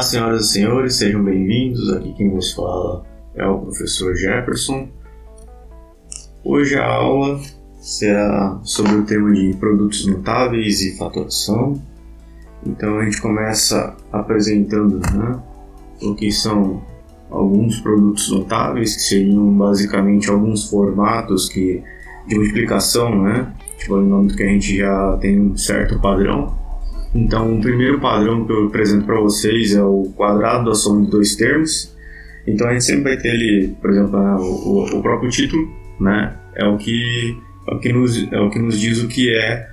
Olá, senhoras e senhores, sejam bem-vindos. Aqui quem vos fala é o professor Jefferson. Hoje a aula será sobre o tema de produtos notáveis e faturação. Então a gente começa apresentando o que são alguns produtos notáveis, que seriam basicamente alguns formatos de multiplicação, tipo, no âmbito que a gente já tem um certo padrão. Então, o primeiro padrão que eu apresento para vocês é o quadrado da soma de dois termos. Então, a gente sempre vai ter ali, por exemplo, o próprio título, é o que nos diz o que é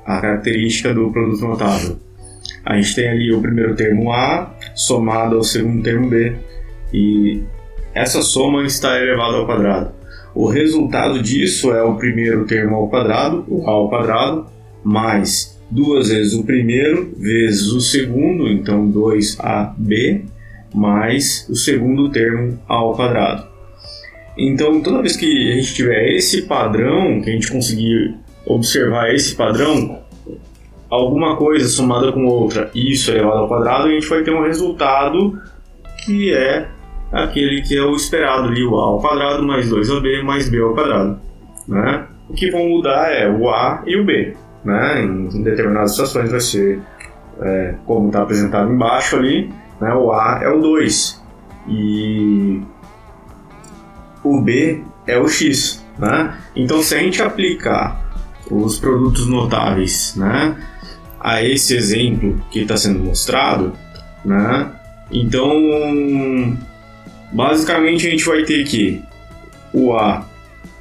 a característica do produto notável. A gente tem ali o primeiro termo A somado ao segundo termo B, e essa soma está elevada ao quadrado. O resultado disso é o primeiro termo ao quadrado, o A ao quadrado, mais duas vezes o primeiro vezes o segundo, então 2AB, mais o segundo termo ao quadrado. Então, toda vez que a gente tiver esse padrão, que a gente conseguir observar esse padrão, alguma coisa somada com outra, isso elevado ao quadrado, a gente vai ter um resultado que é aquele que é o esperado ali, o A ao quadrado mais 2AB mais B ao quadrado. O que vão mudar é o A e o B. Em determinadas situações vai ser, como está apresentado embaixo ali, o A é o 2 e o B é o X. Então, se a gente aplicar os produtos notáveis a esse exemplo que está sendo mostrado, então basicamente a gente vai ter que o A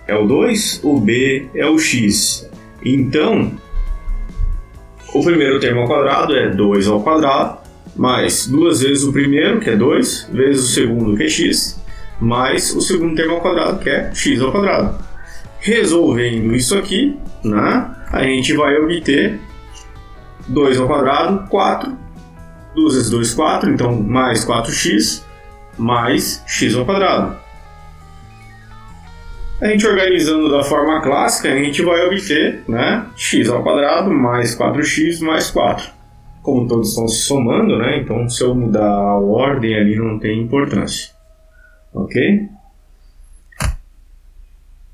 é o 2, o B é o X. Então, o primeiro termo ao quadrado é 2 ao quadrado, mais duas vezes o primeiro, que é 2, vezes o segundo, que é x, mais o segundo termo ao quadrado, que é x ao quadrado. Resolvendo isso aqui, a gente vai obter 2 ao quadrado, 4, 2 vezes 2, 4, então mais 4x, mais x ao quadrado. A gente organizando da forma clássica, a gente vai obter x ao quadrado mais 4x mais 4. Como todos estão se somando, então se eu mudar a ordem ali não tem importância. Ok?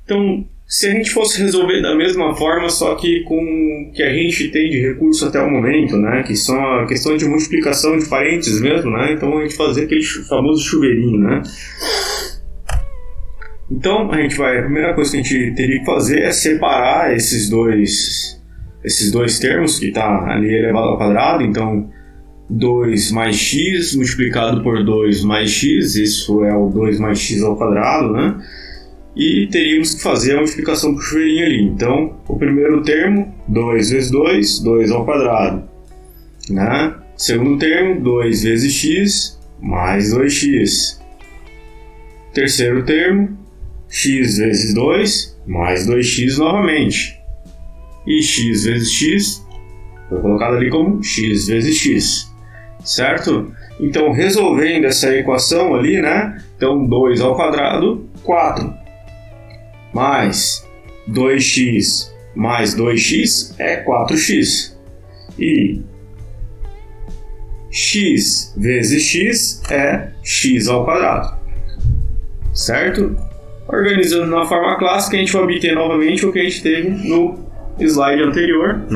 Então, se a gente fosse resolver da mesma forma, só que com o que a gente tem de recurso até o momento, que são a questão de multiplicação de parênteses mesmo, então a gente fazer aquele famoso chuveirinho, Então, a primeira coisa que a gente teria que fazer é separar esses dois termos, que está ali elevado ao quadrado. Então, 2 mais x multiplicado por 2 mais x, isso é o 2 mais x ao quadrado, E teríamos que fazer a multiplicação por chuveirinho ali. Então, o primeiro termo, 2 vezes 2, 2 ao quadrado. Segundo termo, 2 vezes x mais 2x. Terceiro termo, x vezes 2 mais 2x novamente. E x vezes x foi colocado ali como x vezes x. Certo? Então, resolvendo essa equação ali, então 2 ao quadrado, 4. Mais 2x mais 2x é 4x. E x vezes x é x ao quadrado. Certo? Organizando na forma clássica, a gente vai obter novamente o que a gente teve no slide anterior,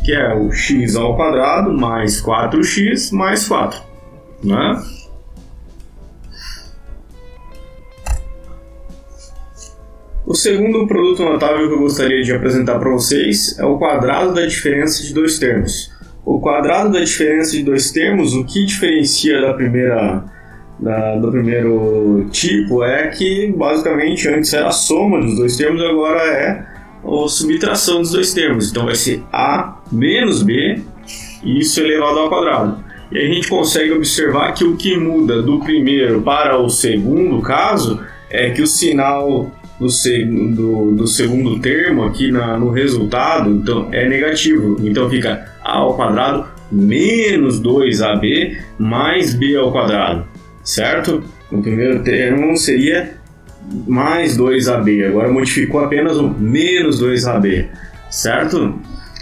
que é o x ao quadrado mais 4x mais 4. O segundo produto notável que eu gostaria de apresentar para vocês é o quadrado da diferença de dois termos. O quadrado da diferença de dois termos, o que diferencia do primeiro tipo é que basicamente antes era a soma dos dois termos, agora é a subtração dos dois termos. Então vai ser A menos B, e isso elevado ao quadrado. E a gente consegue observar que o que muda do primeiro para o segundo caso é que o sinal do segundo termo aqui no resultado então, é negativo. Então fica A ao quadrado menos 2AB mais B ao quadrado. Certo? No primeiro termo seria mais 2AB, agora modificou apenas o menos 2AB, certo?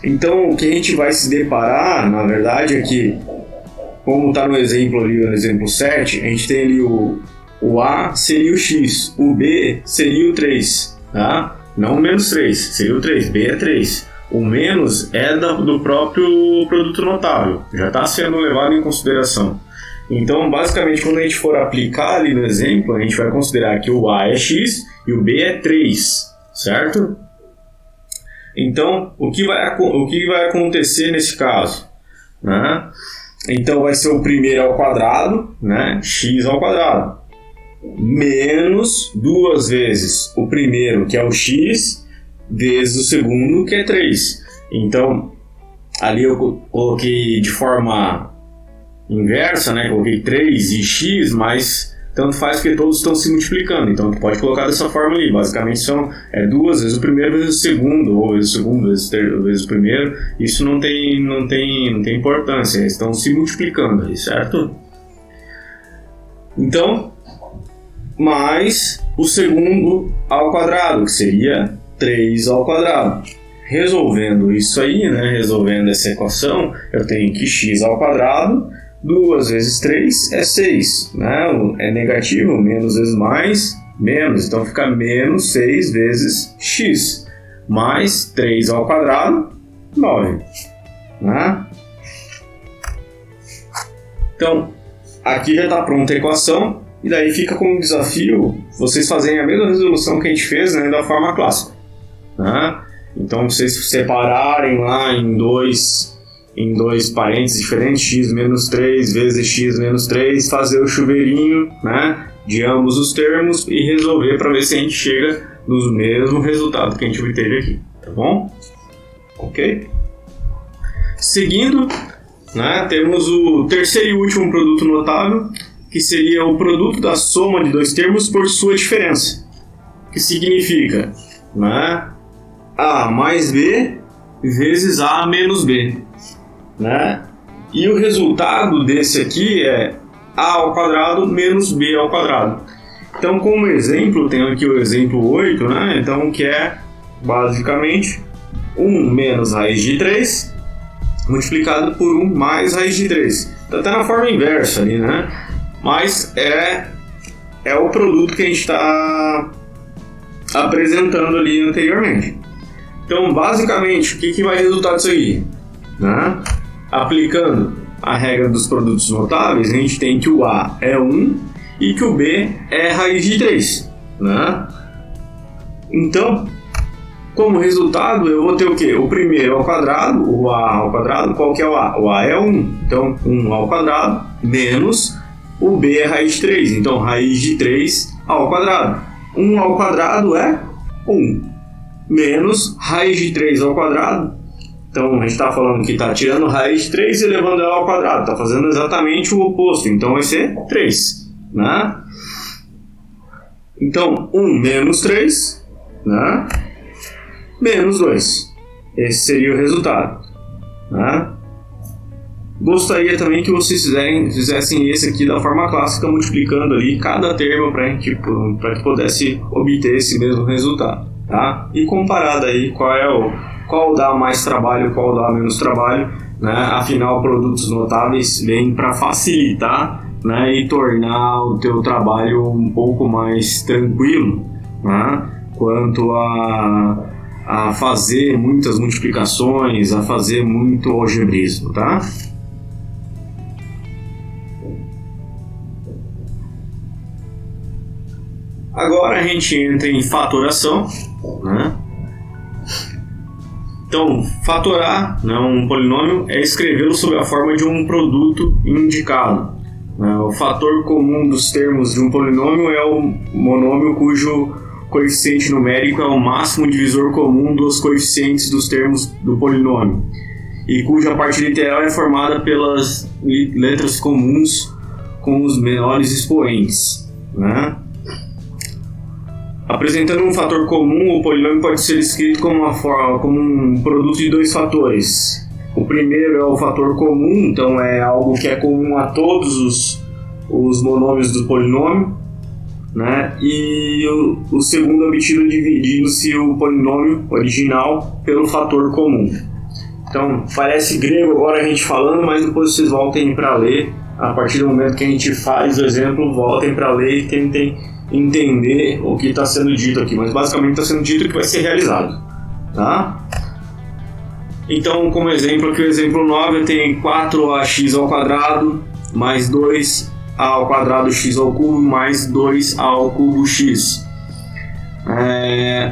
Então, o que a gente vai se deparar, na verdade, é que como está no exemplo ali, no exemplo 7, a gente tem ali o A seria o X, o B seria o 3, tá? Não o menos 3, seria o 3, B é 3. O menos é do próprio produto notável, já está sendo levado em consideração. Então, basicamente, quando a gente for aplicar ali no exemplo, a gente vai considerar que o A é X e o B é 3, certo? Então, o que vai acontecer nesse caso? Né? Então, vai ser o primeiro ao quadrado, né? X ao quadrado, menos 2 vezes o primeiro, que é o X, vezes o segundo, que é 3. Então, ali eu coloquei de forma inversa, né? Coloquei 3 e X, mas tanto faz porque todos estão se multiplicando. Então, tu pode colocar dessa forma ali. Basicamente, são 2 vezes o primeiro vezes o segundo, ou vezes o segundo vezes o primeiro. Isso não tem importância. Eles estão se multiplicando aí, certo? Então, mais o segundo ao quadrado, que seria 3 ao quadrado. Resolvendo isso aí, né, resolvendo essa equação, eu tenho que x ao quadrado, 2 vezes 3 é 6, né? É negativo, menos vezes mais, menos, então fica menos 6 vezes x, mais 3 ao quadrado, 9, né? Então, aqui já está pronta a equação, e daí fica como desafio vocês fazerem a mesma resolução que a gente fez, né, da forma clássica, né? Então, vocês separarem lá em dois parênteses diferentes, x menos 3 vezes x menos 3, fazer o chuveirinho, né, de ambos os termos e resolver para ver se a gente chega no mesmo resultado que a gente obteve aqui, tá bom? Ok? Seguindo, né, temos o terceiro e último produto notável, que seria o produto da soma de dois termos por sua diferença, que significa, né, A mais B vezes A menos B, né? E o resultado desse aqui é A ao quadrado menos B ao quadrado. Então, como exemplo, tenho aqui o exemplo 8, né? Então, que é basicamente 1 menos raiz de 3 multiplicado por 1 mais raiz de 3. Está até na forma inversa ali, né? Mas é o produto que a gente está apresentando ali anteriormente. Então, basicamente, o que vai resultar disso aí? Né? Aplicando a regra dos produtos notáveis, a gente tem que o A é 1 e que o B é raiz de 3. Né? Então, como resultado, eu vou ter o quê? O primeiro ao quadrado, o A ao quadrado. Qual que é o A? O A é 1. Então, 1 ao quadrado menos o B é raiz de 3. Então, raiz de 3 ao quadrado. 1 ao quadrado é 1. Menos raiz de 3 ao quadrado. Então, a gente está falando que está tirando raiz de 3 e elevando ela ao quadrado. Está fazendo exatamente o oposto. Então, vai ser 3. Né? Então, 1 menos 3, né? Menos 2. Esse seria o resultado. Né? Gostaria também que vocês fizessem esse aqui da forma clássica, multiplicando ali cada termo para que pudesse obter esse mesmo resultado. Tá? E comparado aí qual dá mais trabalho, qual dá menos trabalho, né? Afinal, produtos notáveis vêm para facilitar, né, e tornar o teu trabalho um pouco mais tranquilo, né, quanto a fazer muitas multiplicações, a fazer muito algebrismo, tá? Agora a gente entra em fatoração, né? Então, fatorar, né, um polinômio é escrevê-lo sob a forma de um produto indicado. O fator comum dos termos de um polinômio é o monômio cujo coeficiente numérico é o máximo divisor comum dos coeficientes dos termos do polinômio e cuja parte literal é formada pelas letras comuns com os menores expoentes, né? Apresentando um fator comum, o polinômio pode ser escrito como um produto de dois fatores. O primeiro é o fator comum, então é algo que é comum a todos os monômios do polinômio, né? E o segundo é obtido dividindo-se o polinômio original pelo fator comum. Então, parece grego agora a gente falando, mas depois vocês voltem para ler. A partir do momento que a gente faz o exemplo, voltem para ler e tentem entender o que está sendo dito aqui. Mas basicamente está sendo dito que vai ser realizado. Tá? Então, como exemplo aqui, o exemplo 9, eu tenho 4ax² mais 2a² x ao cubo mais 2a ao cubo x.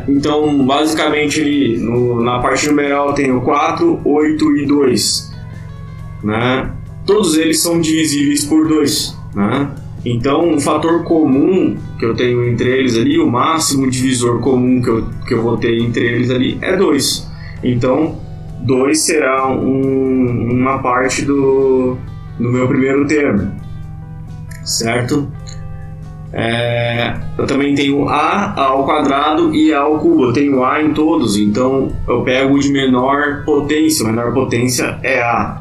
Então, basicamente, na parte numeral eu tenho 4, 8 e 2. Né? Todos eles são divisíveis por 2. Né? Então, o fator comum que eu tenho entre eles ali, o máximo divisor comum que eu vou ter entre eles ali é 2. Então, 2 será uma parte do meu primeiro termo, certo? Eu também tenho a ao quadrado e a ao cubo. Eu tenho a em todos, então eu pego o de menor potência. Menor potência é a.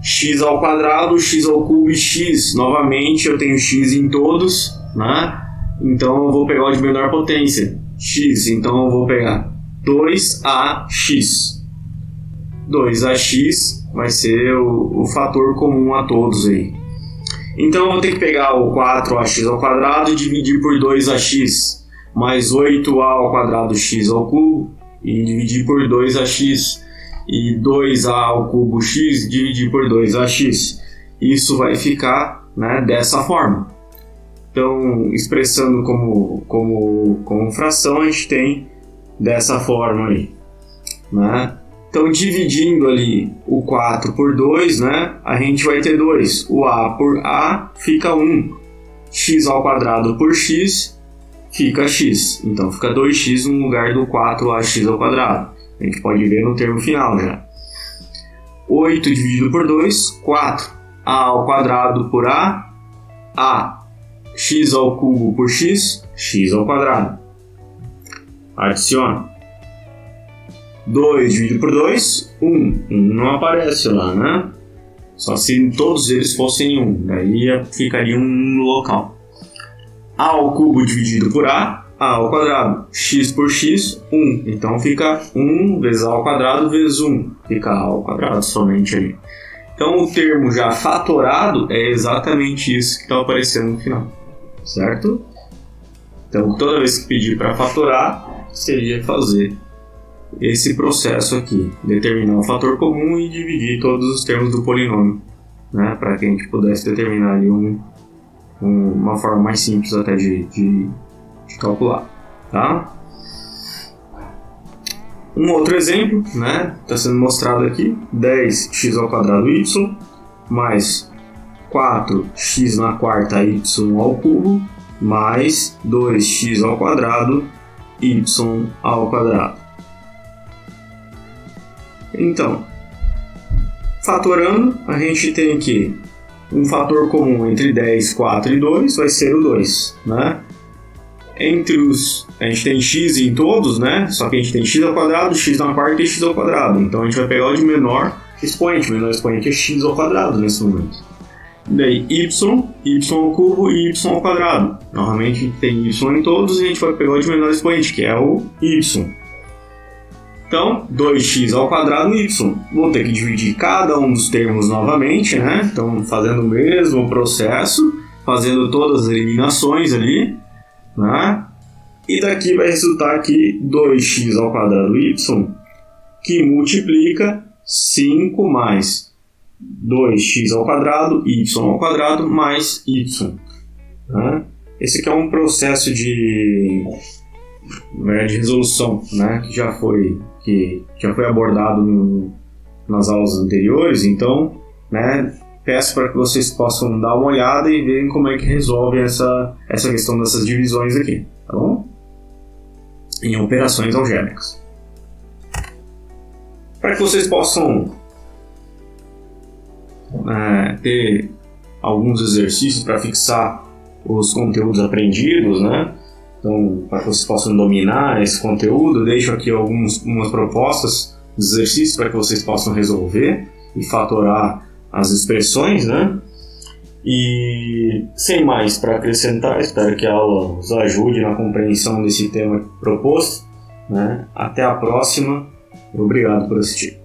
X ao quadrado, x ao cubo e x. Novamente eu tenho x em todos, né? Então eu vou pegar o de menor potência, x. Então eu vou pegar 2ax. 2ax vai ser o fator comum a todos aí. Então eu vou ter que pegar o 4ax² e dividir por 2ax, mais 8a² x ao cubo e dividir por 2ax, e 2a ao cubo x dividir por 2ax. Isso vai ficar, né, dessa forma. Então, expressando como fração, a gente tem dessa forma aí, né? Então, dividindo ali o 4 por 2, né, a gente vai ter 2. O a por a fica 1. X ao quadrado por x fica x. Então, fica 2x no lugar do 4ax ao quadrado. A gente pode ver no termo final já. 8 dividido por 2, 4. A ao quadrado por a. X ao cubo por x, x ao quadrado. Adiciona. 2 dividido por 2, 1. 1 não aparece lá, né? Só se todos eles fossem 1. Daí ficaria 1 no local. A ao cubo dividido por a ao quadrado. X por x, 1. Então fica 1 vezes a ao quadrado vezes 1. Fica a ao quadrado somente ali. Então o termo já fatorado é exatamente isso que está aparecendo no final. Certo? Então toda vez que pedir para fatorar, seria fazer esse processo aqui, determinar o fator comum e dividir todos os termos do polinômio, né, para que a gente pudesse determinar ali uma forma mais simples até de calcular, tá? Um outro exemplo, né, está sendo mostrado aqui, 10x² y mais 4x na quarta y ao cubo mais 2x² y ao quadrado. Então, fatorando, a gente tem aqui um fator comum entre 10, 4 e 2, vai ser o 2, né? A gente tem x em todos, né? Só que a gente tem x ao quadrado, x na quarta e x ao quadrado. Então a gente vai pegar o de menor expoente. O menor expoente é x ao quadrado nesse momento. Daí y ao cubo e y ao quadrado. Novamente tem y em todos e a gente vai pegar o de menor expoente, que é o y. Então, 2x ao quadrado y. Vou ter que dividir cada um dos termos novamente, né? Então, fazendo o mesmo processo, fazendo todas as eliminações ali, né? E daqui vai resultar aqui 2x ao quadrado y, que multiplica 5 mais 2x ao quadrado, y ao quadrado, mais y. Né? Esse aqui é um processo de resolução, né? que já foi abordado nas aulas anteriores. Então, né, peço para que vocês possam dar uma olhada e verem como é que resolve essa questão dessas divisões aqui, tá bom? Em operações algébricas. Para que vocês possam ter alguns exercícios para fixar os conteúdos aprendidos, né? Então, para que vocês possam dominar esse conteúdo, deixo aqui algumas propostas de exercícios para que vocês possam resolver e fatorar as expressões, né? E sem mais para acrescentar, espero que a aula os ajude na compreensão desse tema proposto, né? Até a próxima. Obrigado por assistir.